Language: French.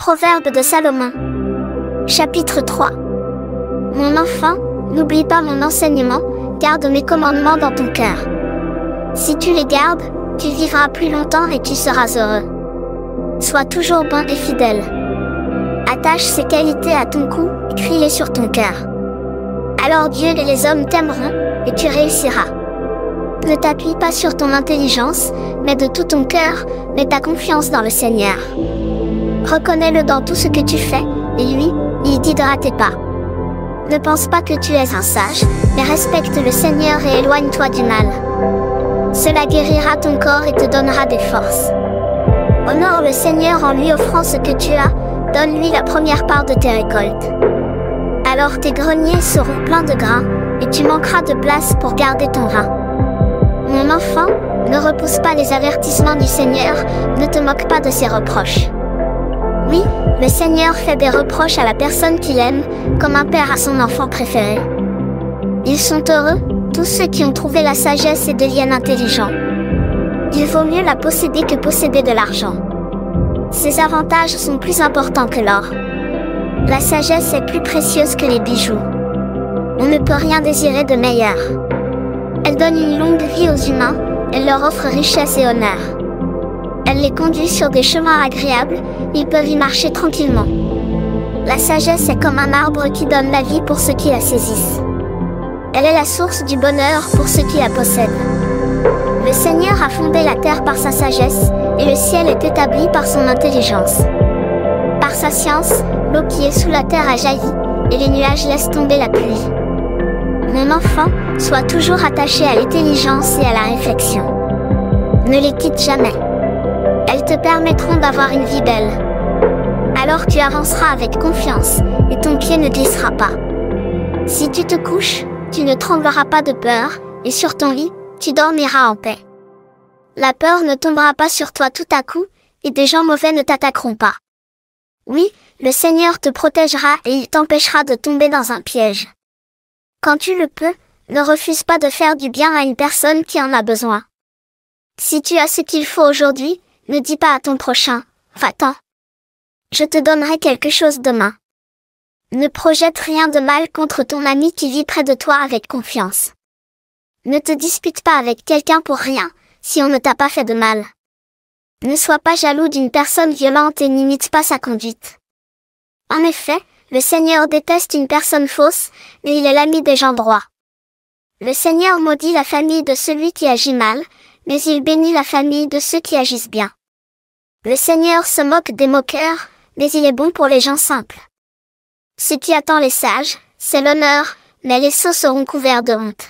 Proverbe de Salomon. Chapitre 3. Mon enfant, n'oublie pas mon enseignement, garde mes commandements dans ton cœur. Si tu les gardes, tu vivras plus longtemps et tu seras heureux. Sois toujours bon et fidèle. Attache ces qualités à ton cou, écris-les sur ton cœur. Alors Dieu et les hommes t'aimeront, et tu réussiras. Ne t'appuie pas sur ton intelligence, mais de tout ton cœur, mets ta confiance dans le Seigneur. Reconnais-le dans tout ce que tu fais, et lui, il guidera tes pas. Ne pense pas que tu es un sage, mais respecte le Seigneur et éloigne-toi du mal. Cela guérira ton corps et te donnera des forces. Honore le Seigneur en lui offrant ce que tu as, donne-lui la première part de tes récoltes. Alors tes greniers seront pleins de grains, et tu manqueras de place pour garder ton rein. Mon enfant, ne repousse pas les avertissements du Seigneur, ne te moque pas de ses reproches. Oui, le Seigneur fait des reproches à la personne qu'il aime, comme un père à son enfant préféré. Ils sont heureux, tous ceux qui ont trouvé la sagesse et des liens intelligents. Il vaut mieux la posséder que posséder de l'argent. Ses avantages sont plus importants que l'or. La sagesse est plus précieuse que les bijoux. On ne peut rien désirer de meilleur. Elle donne une longue vie aux humains, elle leur offre richesse et honneur. Elle les conduit sur des chemins agréables, ils peuvent y marcher tranquillement. La sagesse est comme un arbre qui donne la vie pour ceux qui la saisissent. Elle est la source du bonheur pour ceux qui la possèdent. Le Seigneur a fondé la terre par sa sagesse, et le ciel est établi par son intelligence. Par sa science, l'eau qui est sous la terre a jailli, et les nuages laissent tomber la pluie. Mon enfant, sois toujours attaché à l'intelligence et à la réflexion. Ne les quitte jamais. Elles te permettront d'avoir une vie belle. Alors tu avanceras avec confiance, et ton pied ne glissera pas. Si tu te couches, tu ne trembleras pas de peur, et sur ton lit, tu dormiras en paix. La peur ne tombera pas sur toi tout à coup, et des gens mauvais ne t'attaqueront pas. Oui, le Seigneur te protégera et il t'empêchera de tomber dans un piège. Quand tu le peux, ne refuse pas de faire du bien à une personne qui en a besoin. Si tu as ce qu'il faut aujourd'hui, ne dis pas à ton prochain, va-t'en. Je te donnerai quelque chose demain. Ne projette rien de mal contre ton ami qui vit près de toi avec confiance. Ne te dispute pas avec quelqu'un pour rien, si on ne t'a pas fait de mal. Ne sois pas jaloux d'une personne violente et n'imite pas sa conduite. En effet, le Seigneur déteste une personne fausse, mais il est l'ami des gens droits. Le Seigneur maudit la famille de celui qui agit mal, mais il bénit la famille de ceux qui agissent bien. Le Seigneur se moque des moqueurs, mais il est bon pour les gens simples. Ce qui attend les sages, c'est l'honneur, mais les sots seront couverts de honte.